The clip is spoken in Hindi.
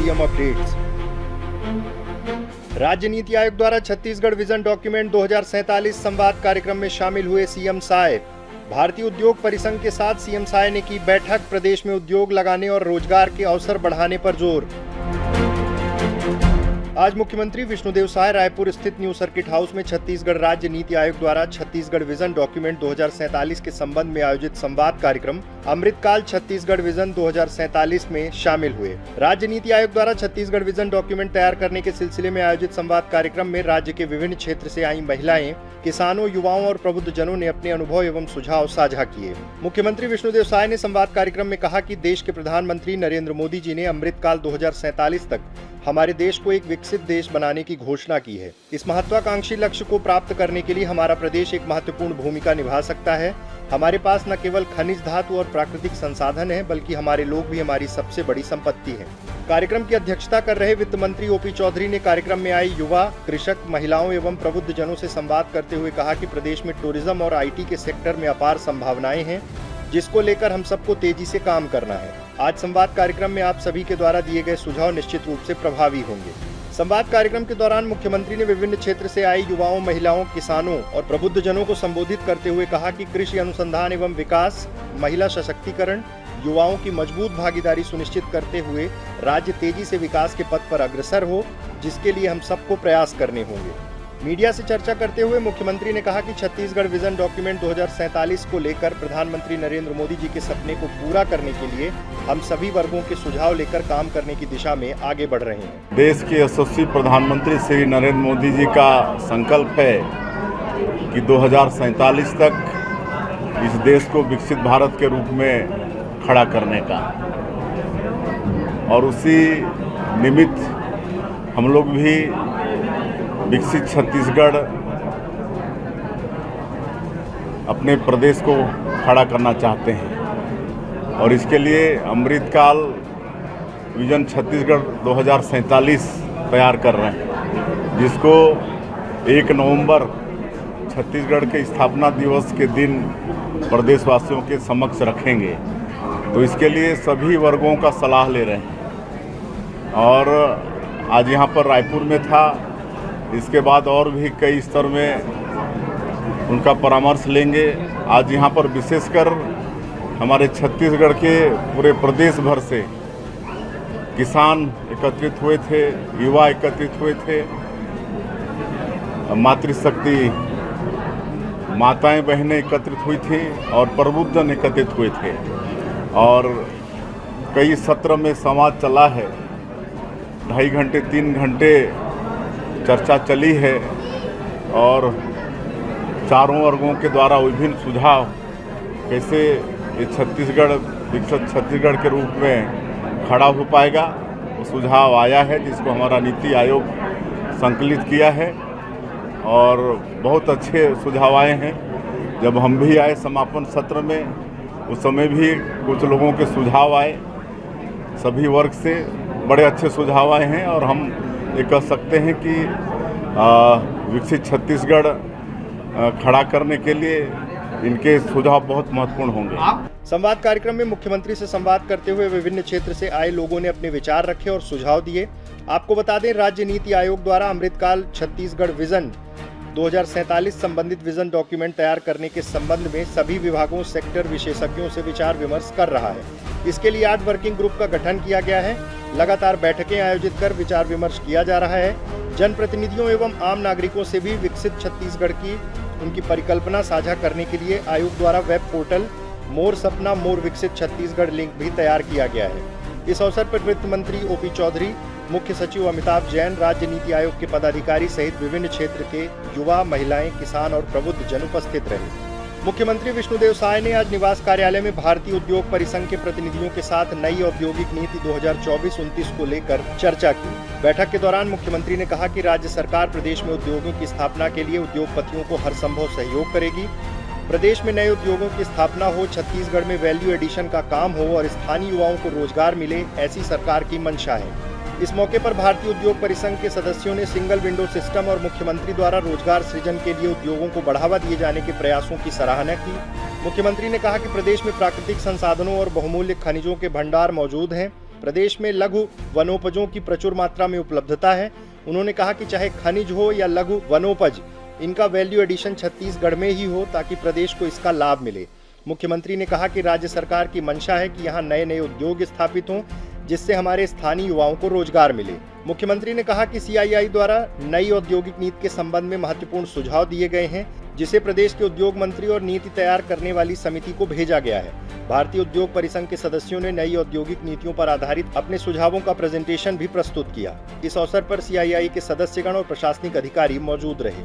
CM updates. राज्य नीति आयोग द्वारा छत्तीसगढ़ विजन डॉक्यूमेंट 2047 संवाद कार्यक्रम में शामिल हुए सीएम साय। भारतीय उद्योग परिसंघ के साथ सीएम साय ने की बैठक। प्रदेश में उद्योग लगाने और रोजगार के अवसर बढ़ाने पर जोर। आज मुख्यमंत्री विष्णुदेव साय रायपुर स्थित न्यू सर्किट हाउस में छत्तीसगढ़ राज्य नीति आयोग द्वारा छत्तीसगढ़ विजन डॉक्यूमेंट 2047 के संबंध में आयोजित संवाद कार्यक्रम अमृतकाल छत्तीसगढ़ विजन 2047 में शामिल हुए। राज्य नीति आयोग द्वारा छत्तीसगढ़ विजन डॉक्यूमेंट तैयार करने के सिलसिले में आयोजित संवाद कार्यक्रम में राज्य के विभिन्न क्षेत्र से आई महिलाएं, किसानों, युवाओं और प्रबुद्ध जनों ने अपने अनुभव एवं सुझाव साझा किए। मुख्यमंत्री विष्णुदेव साय ने संवाद कार्यक्रम में कहा कि देश के प्रधानमंत्री नरेंद्र मोदी जी ने अमृतकाल 2047 तक हमारे देश को एक विकसित देश बनाने की घोषणा की है। इस महत्वाकांक्षी लक्ष्य को प्राप्त करने के लिए हमारा प्रदेश एक महत्वपूर्ण भूमिका निभा सकता है। हमारे पास न केवल खनिज धातु और प्राकृतिक संसाधन है, बल्कि हमारे लोग भी हमारी सबसे बड़ी संपत्ति है। कार्यक्रम की अध्यक्षता कर रहे वित्त मंत्री ओपी चौधरी ने कार्यक्रम में आई युवा, कृषक, महिलाओं एवं प्रबुद्ध जनों से संवाद करते हुए कहा कि प्रदेश में टूरिज्म और IT के सेक्टर में अपार संभावनाएं हैं, जिसको लेकर हम सबको तेजी से काम करना है। आज संवाद कार्यक्रम में आप सभी के द्वारा दिए गए सुझाव निश्चित रूप से प्रभावी होंगे। संवाद कार्यक्रम के दौरान मुख्यमंत्री ने विभिन्न क्षेत्र से आए युवाओं, महिलाओं, किसानों और प्रबुद्ध जनों को संबोधित करते हुए कहा कि कृषि अनुसंधान एवं विकास, महिला सशक्तिकरण, युवाओं की मजबूत भागीदारी सुनिश्चित करते हुए राज्य तेजी से विकास के पथ पर अग्रसर हो, जिसके लिए हम सबको प्रयास करने होंगे। मीडिया से चर्चा करते हुए मुख्यमंत्री ने कहा कि छत्तीसगढ़ विजन डॉक्यूमेंट 2047 को लेकर प्रधानमंत्री नरेंद्र मोदी जी के सपने को पूरा करने के लिए हम सभी वर्गों के सुझाव लेकर काम करने की दिशा में आगे बढ़ रहे हैं। देश के यशस्वी प्रधानमंत्री श्री नरेंद्र मोदी जी का संकल्प है कि 2047 तक इस देश को विकसित भारत के रूप में खड़ा करने का, और उसी निमित्त हम लोग भी विकसित छत्तीसगढ़ अपने प्रदेश को खड़ा करना चाहते हैं, और इसके लिए अमृतकाल विजन छत्तीसगढ़ 2047 तैयार कर रहे हैं, जिसको 1 नवंबर छत्तीसगढ़ के स्थापना दिवस के दिन प्रदेशवासियों के समक्ष रखेंगे। तो इसके लिए सभी वर्गों का सलाह ले रहे हैं, और आज यहाँ पर रायपुर में था, इसके बाद और भी कई स्तर में उनका परामर्श लेंगे। आज यहाँ पर विशेषकर हमारे छत्तीसगढ़ के पूरे प्रदेश भर से किसान एकत्रित हुए थे, युवा एकत्रित हुए थे, मातृशक्ति माताएं बहनें एकत्रित हुई थी और प्रबुद्ध जन एकत्रित हुए थे, और कई सत्र में संवाद चला है। 2.5 घंटे 3 घंटे चर्चा चली है, और चारों वर्गों के द्वारा विभिन्न सुझाव कैसे ये छत्तीसगढ़ विकसित छत्तीसगढ़ के रूप में खड़ा हो पाएगा, वो सुझाव आया है, जिसको हमारा नीति आयोग संकलित किया है, और बहुत अच्छे सुझाव आए हैं। जब हम भी आए समापन सत्र में, उस समय भी कुछ लोगों के सुझाव आए, सभी वर्ग से बड़े अच्छे सुझाव आए हैं, और हम ये कह सकते हैं कि विकसित छत्तीसगढ़ खड़ा करने के लिए इनके सुझाव बहुत महत्वपूर्ण होंगे। संवाद कार्यक्रम में मुख्यमंत्री से संवाद करते हुए विभिन्न क्षेत्र से आए लोगों ने अपने विचार रखे और सुझाव दिए। आपको बता दें, राज्य नीति आयोग द्वारा अमृतकाल छत्तीसगढ़ विजन 2047 संबंधित विजन डॉक्यूमेंट तैयार करने के संबंध में सभी विभागों, सेक्टर विशेषज्ञों से विचार विमर्श कर रहा है। इसके लिए 8 वर्किंग ग्रुप का गठन किया गया है। लगातार बैठकें आयोजित कर विचार विमर्श किया जा रहा है। जनप्रतिनिधियों एवं आम नागरिकों से भी विकसित छत्तीसगढ़ की उनकी परिकल्पना साझा करने के लिए आयोग द्वारा वेब पोर्टल मोर सपना मोर विकसित छत्तीसगढ़ लिंक भी तैयार किया गया है। इस अवसर पर वित्त मंत्री ओपी चौधरी, मुख्य सचिव अमिताभ जैन, राज्य नीति आयोग के पदाधिकारी सहित विभिन्न क्षेत्र के युवा, महिलाएं, किसान और प्रबुद्ध जन उपस्थित रहे। मुख्यमंत्री विष्णुदेव साय ने आज निवास कार्यालय में भारतीय उद्योग परिसंघ के प्रतिनिधियों के साथ नई औद्योगिक नीति 2024-29 को लेकर चर्चा की। बैठक के दौरान मुख्यमंत्री ने कहा कि राज्य सरकार प्रदेश में उद्योगों की स्थापना के लिए उद्योगपतियों को हर संभव सहयोग करेगी। प्रदेश में नए उद्योगों की स्थापना हो, छत्तीसगढ़ में वैल्यू एडिशन का काम हो और स्थानीय युवाओं को रोजगार मिले, ऐसी सरकार की मंशा है। इस मौके पर भारतीय उद्योग परिसंघ के सदस्यों ने सिंगल विंडो सिस्टम और मुख्यमंत्री द्वारा रोजगार सृजन के लिए उद्योगों को बढ़ावा दिए जाने के प्रयासों की सराहना की। मुख्यमंत्री ने कहा कि प्रदेश में प्राकृतिक संसाधनों और बहुमूल्य खनिजों के भंडार मौजूद हैं। प्रदेश में लघु वनोपजों की प्रचुर मात्रा में उपलब्धता है। उन्होंने कहा कि चाहे खनिज हो या लघु वनोपज, इनका वैल्यू एडिशन छत्तीसगढ़ में ही हो ताकि प्रदेश को इसका लाभ मिले। मुख्यमंत्री ने कहा कि राज्य सरकार की मंशा है कि यहाँ नए नए उद्योग स्थापित हों, जिससे हमारे स्थानीय युवाओं को रोजगार मिले। मुख्यमंत्री ने कहा कि CII द्वारा नई औद्योगिक नीति के संबंध में महत्वपूर्ण सुझाव दिए गए हैं, जिसे प्रदेश के उद्योग मंत्री और नीति तैयार करने वाली समिति को भेजा गया है। भारतीय उद्योग परिसंघ के सदस्यों ने नई औद्योगिक नीतियों पर आधारित अपने सुझावों का प्रेजेंटेशन भी प्रस्तुत किया। इस अवसर पर CII के सदस्यगण और प्रशासनिक अधिकारी मौजूद रहे।